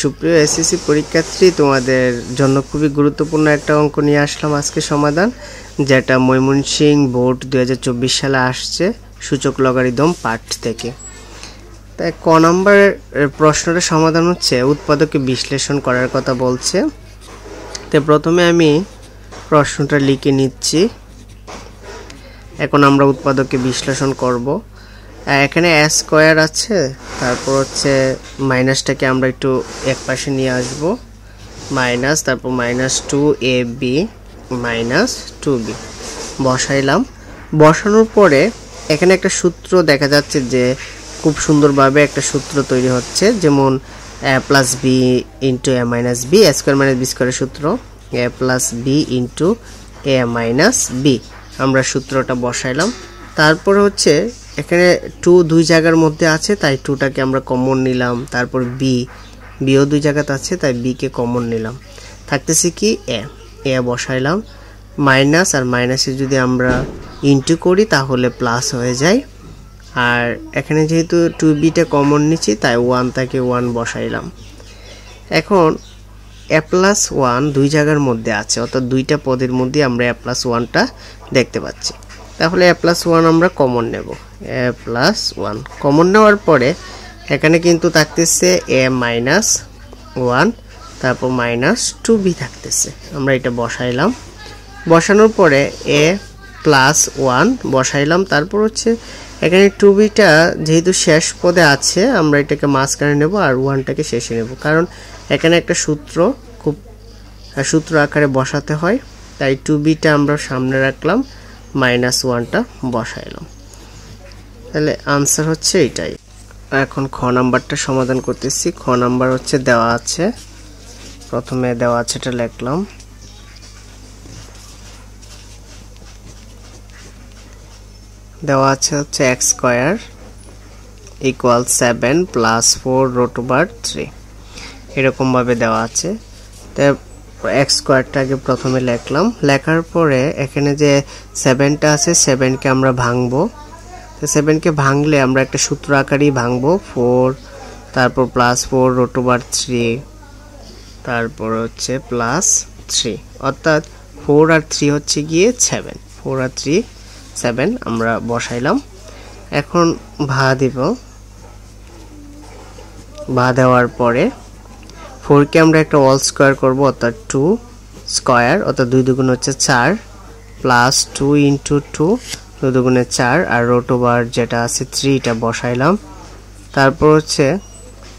সুপ্রিয় এসএসসি পরীক্ষার্থী, তোমাদের জন্য খুবই গুরুত্বপূর্ণ একটা অঙ্ক নিয়ে আসলাম আজকে সমাধান, যেটা ময়মনসিংহ বোর্ড 2024 সালে আসছে সূচক লগারিদম পাঠ থেকে। তাই ক নম্বরের প্রশ্নটা সমাধান হচ্ছে উৎপাদকে বিশ্লেষণ করার কথা বলছে। তো প্রথমে আমি প্রশ্নটা লিখে নিচ্ছি। এখন আমরা উৎপাদকে বিশ্লেষণ করব। এখানে a স্কয়ার আছে, তারপর হচ্ছে মাইনাসটাকে আমরা একটু এক পাশে নিয়ে আসব, মাইনাস, তারপর -2ab -2b বসাইলাম। বসানোর পরে এখানে একটা সূত্র দেখা যাচ্ছে যে খুব সুন্দরভাবে একটা সূত্র তৈরি হচ্ছে, যেমন a + b * a - b, a square - b স্কয়ারের সূত্র a + b * a - b। আমরা সূত্রটা বসাইলাম। তারপরে হচ্ছে এখানে 2 দুই জায়গার মধ্যে আছে, তাই 2টাকে আমরা কমন নিলাম। তারপর বিও দুই জায়গাতে আছে, তাই বি কে কমন নিলাম। থাকতেছে কি এ বসাইলাম। মাইনাস আর মাইনাসে যদি আমরা ইনটু করি তাহলে প্লাস হয়ে যায়। আর এখানে যেহেতু 2bটা কমন নিচ্ছি, তাই 1 থেকে 1 বসাইলাম। এখন a + 1 দুই জায়গার মধ্যে আছে, অর্থাৎ দুইটা পদের মধ্যে আমরা a + 1টা দেখতে পাচ্ছি। তাহলে a + 1 আমরা কমন নেব। a + 1 কমন নেওয়ার পরে এখানে কিন্তু থাকতেছে a - 1, তারপর -2b থাকতেছে। আমরা এটা বসাইলাম। বসানোর পরে a + 1 বসাইলাম। তারপর হচ্ছে এখানে 2bটা যেহেতু শেষ পদে আছে, আমরা এটাকে মাঝখানে নেব আর 1টাকে শেষে নেব, কারণ এখানে একটা সূত্র আকারে বসাতে হয়। তাই 2bটা আমরা সামনে রাখলাম, -1টা বসাইলাম। তাহলে আনসার হচ্ছে এটাই। এখন খ নাম্বারটা সমাধান করতেছি। খ নাম্বার হচ্ছে দেওয়া আছে, প্রথমে দেওয়া আছে এটা লিখলাম। দেওয়া আছে হচ্ছে x স্কয়ার = 7 + 4√3 এরকম ভাবে দেওয়া আছে। তাই x স্কয়ারটাকে প্রথমে লিখলাম। লেখার পরে এখানে যে 7টা আছে, 7কে আমরা ভাঙবো। তো 7কে ভাঙলে আমরা একটা সূত্র আকারেই ভাঙবো, 4, তারপর +4√3, তারপর হচ্ছে +3, অর্থাৎ 4 আর 3 হচ্ছে গিয়ে 7, 4 আর 3 7 আমরা বসাইলাম। এখন ভা দিব। ভা দেওয়ার পরে 4কে আমরা একটা অল স্কয়ার করব, অর্থাৎ 2 স্কয়ার, অর্থাৎ 2 দুগুণ হচ্ছে 4, +2 * 2 2 দুগুণে 4, আর √, যেটা আছে 3, এটা বসাইলাম। তারপর হচ্ছে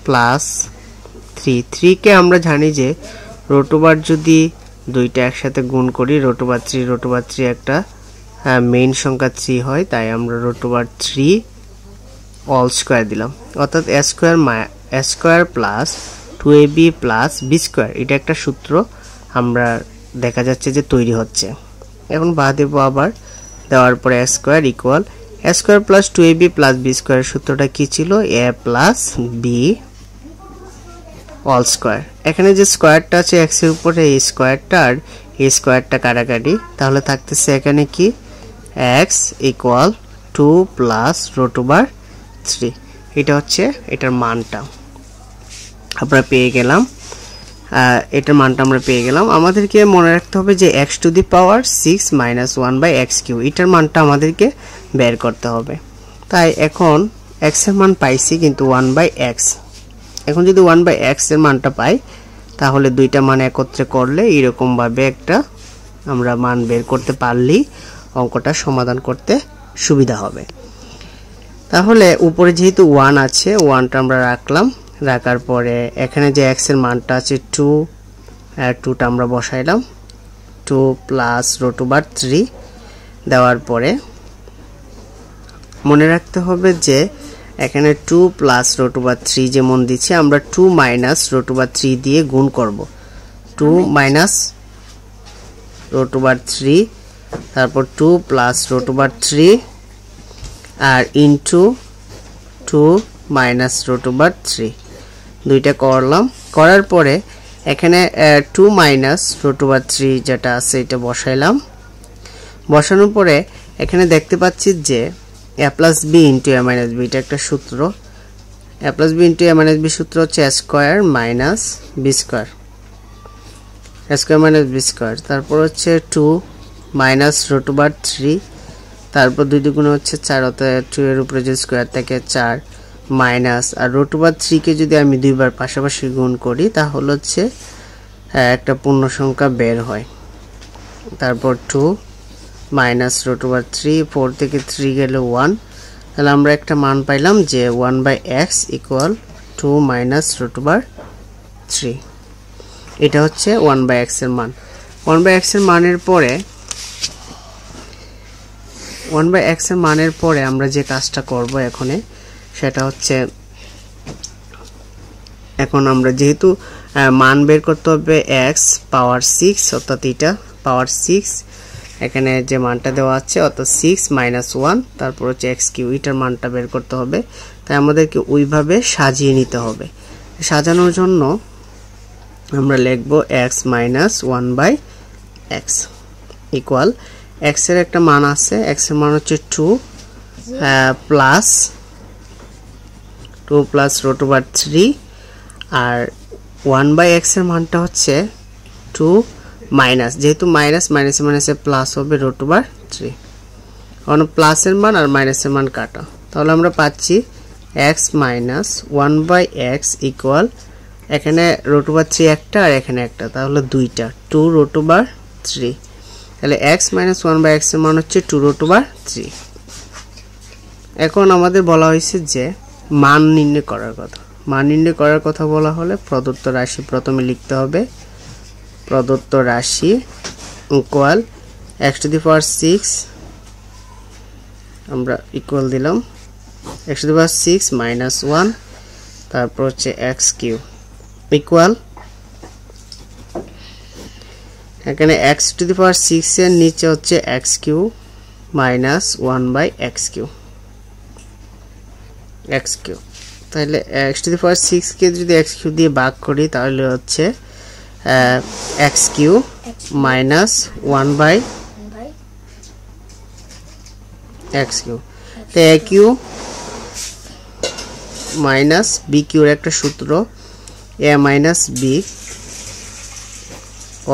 +3 কে আমরা জানি যে √, যদি দুইটা একসাথে গুণ করি, √3 একটা মেইন সংখ্যা 3 হয়, তাই আমরা √3 অল স্কয়ার দিলাম, অর্থাৎ a square + 2ab + b square, এটা একটা সূত্র আমরা দেখা যাচ্ছে যে তৈরি হচ্ছে। এখন বা দেব আবার। দেওয়ার পরে a square = a square + 2ab + b স্কয়ারের সূত্রটা কি ছিল? a + b all square. এখানে যে স্কয়ারটা আছে x এর উপরে, এই স্কয়ারটা আর এই স্কয়ারটা কাটাকাটি, তাহলে থাকতেছে এখানে কি x = 2 + √3। এটা হচ্ছে এটার মানটা আমরা পেয়ে গেলাম। এটার মানটা আমরা পেয়ে গেলাম। আমাদেরকে মনে রাখতে হবে যে x⁶ - 1/x³, এটার মানটা আমাদেরকে বের করতে হবে। তাই এখন x এর মান পাইছি, কিন্তু 1/x, এখন যদি 1/x এর মানটা পাই, তাহলে দুইটা মান একত্রে করলে এরকম ভাবে একটা আমরা মান বের করতে পারলেই অঙ্কটা সমাধান করতে সুবিধা হবে। তাহলে উপরে যেহেতু 1 আছে, 1টা আমরা রাখলাম। রাখার পরে এখানে যে x এর মানটা আছে 2, আর 2টা আমরা বসাইলাম। 2 + √3 দেওয়ার পরে মনে রাখতে হবে যে এখানে 2 + √3 যেমন দিচ্ছে, আমরা 2 - √3 দিয়ে গুণ করব। 2 - √3, তারপর 2 + √3 আর ইনটু 2 - √3, দুইটা করলাম। করার পরে এখানে 2 - √3 যেটা আছে এটা বসাইলাম। বসানোর পরে এখানে দেখতে পাচ্ছি যে a + b * a - b, এটা একটা সূত্র। a plus B into a minus B সূত্র হচ্ছে a square minus B square, a square minus B square. তারপর হচ্ছে 2 মাইনাস রুট ওভার 3, তারপর 2 দুগুণে হচ্ছে 4, অর্থাৎ 2 এর উপরে যদি স্কয়ার থাকে 4 মাইনাস, আর রুট ওভার 3 কে যদি আমি দুইবার পাশাপাশি গুণ করি তাহলে হচ্ছে একটা পূর্ণ সংখ্যা বের হয়। তারপর 2 মাইনাস রুট ওভার 3, 4 থেকে 3 গেলে 1, তাহলে আমরা একটা মান পাইলাম যে 1/x equal 2 minus root over 3। এটা হচ্ছে 1/x এর মান। 1/x এর মানের পরে 1/x এর মানের পরে আমরা যে কাজটা করব এখানে সেটা হচ্ছে, এখন আমরা যেহেতু মান বের করতে হবে x পাওয়ার 6, অর্থাৎ এটা পাওয়ার 6, এখানে যে মানটা দেওয়া আছে অর্থাৎ 6 মাইনাস 1, তারপর হচ্ছে x কিউ, এটার মানটা বের করতে হবে। তাই আমাদেরকে ওইভাবে সাজিয়ে নিতে হবে। সাজানোর জন্য আমরা লিখব x minus 1/x equal, x এর একটা মান আছে, x এর মান হচ্ছে 2 প্লাস রুট ওভার 3, আর 1/x এর মানটা হচ্ছে 2 মাইনাস, যেহেতু মাইনাস মাইনাসে মাইনাসে প্লাস হবে রুট ওভার 3, কারণ প্লাসের মান আর মাইনাসের মান কাটা, তাহলে আমরা পাচ্ছি x মাইনাস 1/x ইকুয়াল, এখানে রুট ওভার 3 একটা আর এখানে একটা, তাহলে দুইটা 2 রুট ওভার 3, তাহলে x মাইনাস 1/x এর মান হচ্ছে 2 রুট ওভার 3। এখন আমাদের বলা হয়েছে যে মান নির্ণয় করার কথা। মান নির্ণয় করার কথা বলা হলে প্রদত্ত রাশি প্রথমে লিখতে হবে। প্রদত্ত রাশি ইকুয়াল x টু দি পাওয়ার 6, আমরা ইকুয়াল দিলাম x to the power 6 minus 1, তারপর হচ্ছে x কিউব ইকুয়াল, এখানে x টু দি পাওয়ার 6 এর নিচে হচ্ছে x cube minus 1/x cube, x cube. তাহলে x টু দি পাওয়ার 6 কে যদি x কিউব দিয়ে ভাগ করি তাহলে হচ্ছে x cube minus 1/x cube. তো a কিউব মাইনাস b কিউর একটা সূত্র a minus b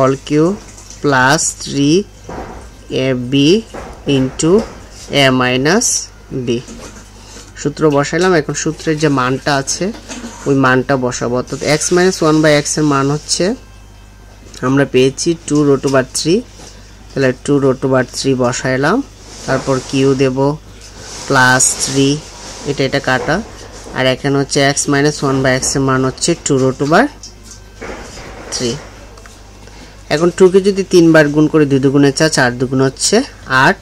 all cube plus 3ab into a minus b। সূত্র বসাইলাম, এখন সূত্রের যে মানটা আছে ওই মানটা বসাবো, অর্থাৎ x মাইনাস 1/x এর মান হচ্ছে আমরা পেয়েছি 2 রুট ওভার 3, তাহলে 2 রুট ওভার 3 বসাইলাম, তারপর কিউ দেব প্লাস 3, এটা কাটা, আর এখানে হচ্ছে x মাইনাস 1/x এর মান হচ্ছে 2 রুট ওভার 3। এখন 2 কে যদি 3 বার গুণ করে 2 দুগুণে 4, 4 দুগুণে হচ্ছে 8,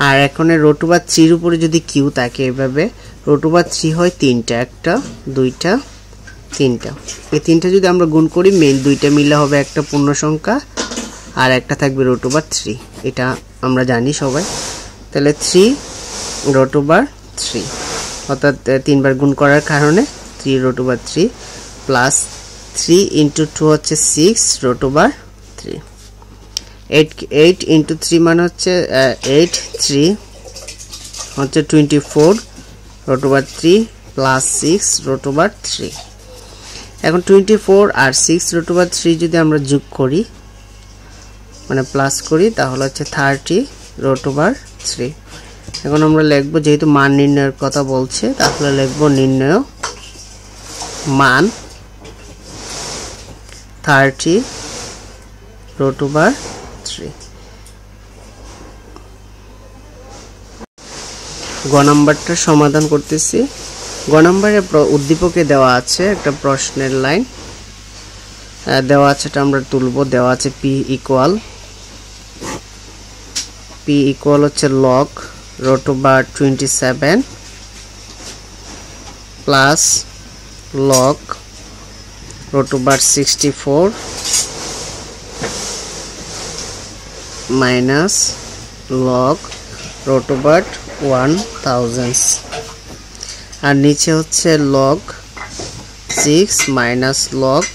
আর এখন রুট ওভার 3 এর উপরে যদি কিউ থাকে এভাবে রুট ওভার 3 হয় 3টা, একটা 2টা 3টা, এই 3টা যদি আমরা গুণ করি মেইন 2টা মিলে হবে একটা পূর্ণ সংখ্যা আর একটা থাকবে রুট ওভার 3, এটা আমরা জানি সবাই। তাহলে 3 রুট ওভার 3, অর্থাৎ 3 বার গুণ করার কারণে 3 রুট ওভার 3 প্লাস 3 ইন্টু 2 হচ্ছে 6 রুট ওভার 3, 8 ইন্টু 3 মানে হচ্ছে 8, 3 হচ্ছে 24 root over 3 plus 6 root over 3। এখন 24 আর 6 রুট ওভার 3 যদি আমরা যোগ করি মানে প্লাস করি তাহলে হচ্ছে 30 রুট ওভার 3। এখন আমরা লিখব, যেহেতু মান নির্ণয়ের কথা বলছে তাহলে লিখব নির্ণয় মান 30 রুট ওভার 3। গ নাম্বারটা সমাধান করতেছি। গ নাম্বারে উদ্দীপকে দেওয়া আছে একটা প্রশ্নের লাইন দেওয়া আছে, এটা আমরা তুলব। দেওয়া আছে p ইকুয়াল হচ্ছে log root over 27 plus log root over 64 minus log root over 1000, আর নিচে হচ্ছে log 6 মাইনাস log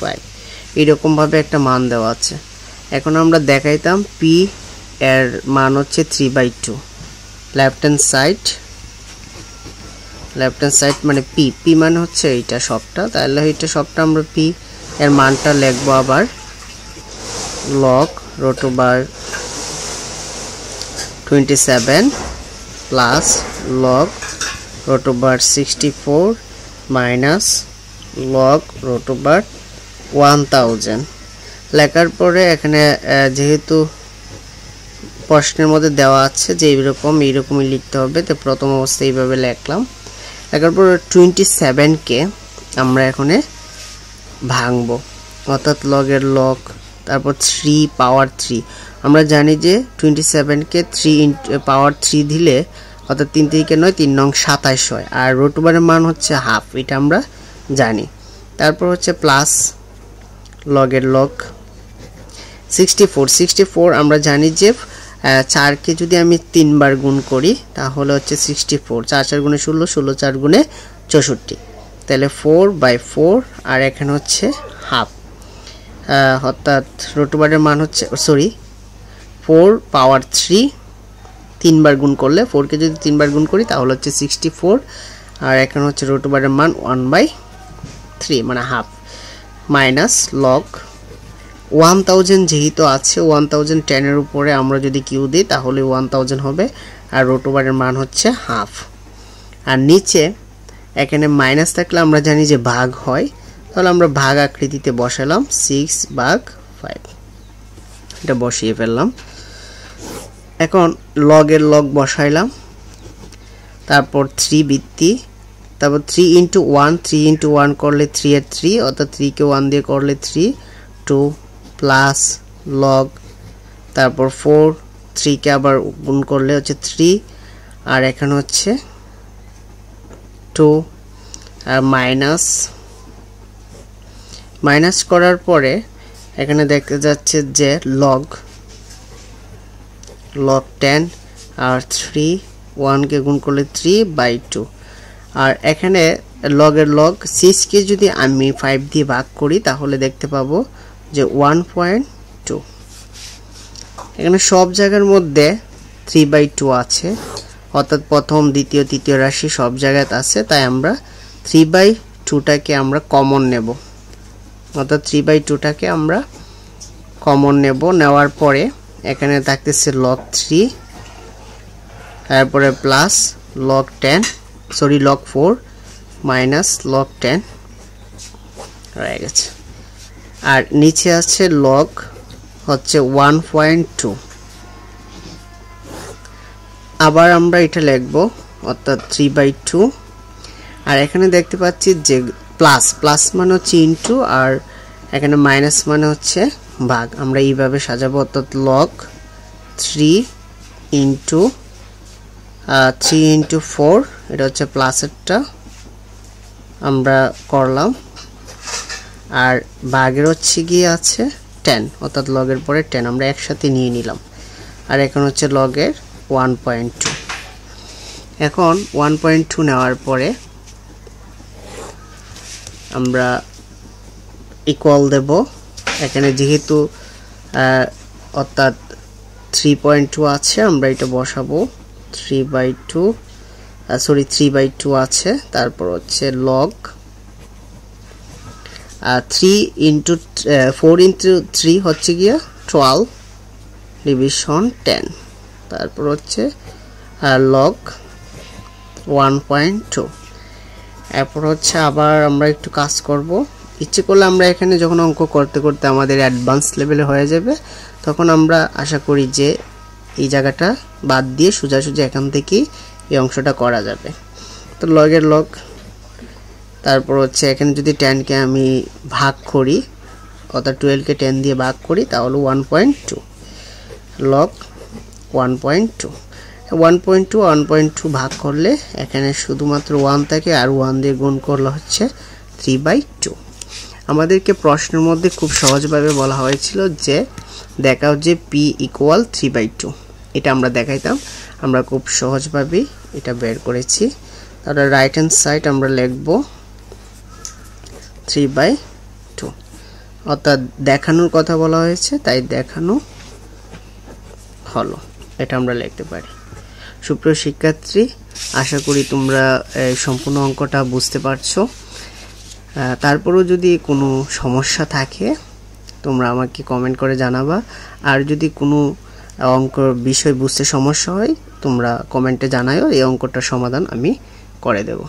5, এরকম ভাবে একটা মান দেওয়া আছে। এখন আমরা দেখাইতাম p এর মান হচ্ছে 3/2, left hand side left hand side মানে পি, পি মানে হচ্ছে এইটা সবটা, তাহলে এইটা সবটা আমরা পি এর মানটা লিখবো আবার log root over 27 plus log root over 64 minus log root over 1000 লেখার পরে এখানে যেহেতু প্রশ্নের মধ্যে দেওয়া আছে যে এইরকমই লিখতে হবে, তো প্রথম অবস্থায় এইভাবে লিখলাম। লেখার পর 27কে আমরা এখানে ভাঙবো, অর্থাৎ লগের লগ, তারপর 3 পাওয়ার 3। আমরা জানি যে 27কে 3 পাওয়ার 3 দিলে অর্থাৎ 3 3 9 3 নং 27 হয়, আর রুট ওভারের মান হচ্ছে হাফ, এটা আমরা জানি। তারপর হচ্ছে প্লাস লগের লগ 64 আমরা জানি যে 4কে যদি আমি 3 বার গুণ করি তাহলে হচ্ছে 64, 4 4 গুণে 16, 16 4 গুণে 64, তাহলে 4/4 আর এখানে হচ্ছে হাফ, অর্থাৎ রুট ওভারের মান হচ্ছে 4 পাওয়ার 3 3 বার গুণ করলে 4কে যদি 3 বার গুণ করি তাহলে হচ্ছে 64, আর এখানে হচ্ছে রুট ওভারের মান 1/3 মানে হাফ, মাইনাস লগ 1000 যেহেতু আছে 1010 এর উপরে আমরা যদি কিউ দিই তাহলে 1000 হবে, আর রুট ওভারের মান হচ্ছে হাফ। আর নিচে এখানে মাইনাস থাকলে আমরা জানি যে ভাগ হয়, তাহলে আমরা ভাগ আকৃতিতে বসালাম 6/5, এটা বসিয়ে ফেললাম। এখন লগের লগ বসাইলাম, তারপর 3 বৃত্তি, তারপর 3 × 1, 3 × 1 করলে 3 এর 3, অর্থাৎ 3 কে 1 দিয়ে করলে 3, 2 প্লাস লগ, তারপর 4, 3 কে আবার গুণ করলে হচ্ছে 3, আর এখানে হচ্ছে 2, আর মাইনাস করার পরে এখানে দেখা যাচ্ছে যে লগ 10, আর 3 1 কে গুণ করলে 3/2, আর এখানে লগের লগ 6 কে যদি আমি 5 দিয়ে ভাগ করি তাহলে দেখতে পাবো যে 1.2। এখানে সব জায়গার মধ্যে 3/2 আছে, অর্থাৎ প্রথম দ্বিতীয় তৃতীয় রাশি সব জায়গায় আছে, তাই আমরা 3/2টাকে আমরা কমন নেব, অর্থাৎ 3/2টাকে আমরা কমন নেব। নেওয়ার পরে এখানে থাকতেছে লগ 3, তারপরে প্লাস লগ 4 মাইনাস লগ 10 রয়ে গেছে, আর নিচে আছে লগ হচ্ছে 1.2। আবার আমরা এটা লিখব, অর্থাৎ 3/2, আর এখানে দেখতে পাচ্ছি যে প্লাস মানে হচ্ছে ইনটু, আর এখানে মাইনাস মানে হচ্ছে ভাগ, আমরা এইভাবে সাজাবো, অর্থাৎ লগ 3 × 4, এটা হচ্ছে প্লাসেরটা আমরা করলাম, আর ভাগের হচ্ছে গিয়ে আছে 10, অর্থাৎ লগের পরে 10 আমরা একসাথে নিয়ে নিলাম, আর এখন হচ্ছে লগের 1.2। এখন 1.2 নেওয়ার পরে আমরা ইকুয়াল দেব, এখানে যেহেতু অর্থাৎ 3.2 আছে আমরা এটা বসাবো 3/2 আছে, তারপর হচ্ছে লগ 4 × 3 হচ্ছে গিয়া 12 ডিভিশন 10, তারপর হচ্ছে লগ 1.2। এরপর হচ্ছে আবার আমরা একটু কাজ করব, ইচ্ছে করলে আমরা এখানে যখন অঙ্ক করতে করতে আমাদের অ্যাডভান্স লেভেলে হয়ে যাবে তখন আমরা আশা করি যে এই জায়গাটা বাদ দিয়ে সোজাসুজি এখান থেকেই এই অংশটা করা যাবে। তো লগের লগ, তারপর হচ্ছে এখানে যদি 10কে আমি ভাগ করি, অর্থাৎ 12কে 10 দিয়ে ভাগ করি তাহলে 1.2, লগ 1.2 ভাগ করলে এখানে শুধুমাত্র 1 থাকে, আর 1 দিয়ে গুণ করলে হচ্ছে 3/2। আমাদেরকে প্রশ্নের মধ্যে খুব সহজভাবে বলা হয়েছিল যে দেখাও যে p = 3/2, এটা আমরা দেখাইতাম, আমরা খুব সহজভাবে এটা বের করেছি। তাহলে রাইট হ্যান্ড সাইড আমরা লিখব 3/2, অর্থাৎ দেখানোর কথা বলা হয়েছে তাই দেখানো হলো, এটা আমরা লিখতে পারি। সুপ্রিয় শিক্ষার্থী, আশা করি তোমরা সম্পূর্ণ অঙ্কটা বুঝতে পারছো। তারপরেও যদি কোনো সমস্যা থাকে তোমরা আমাকে কমেন্ট করে জানাবা। আর যদি কোনো অঙ্কর বিষয় বুঝতে সমস্যা হয় তোমরা কমেন্টে জানাও, এই অঙ্কটার সমাধান আমি করে দেব।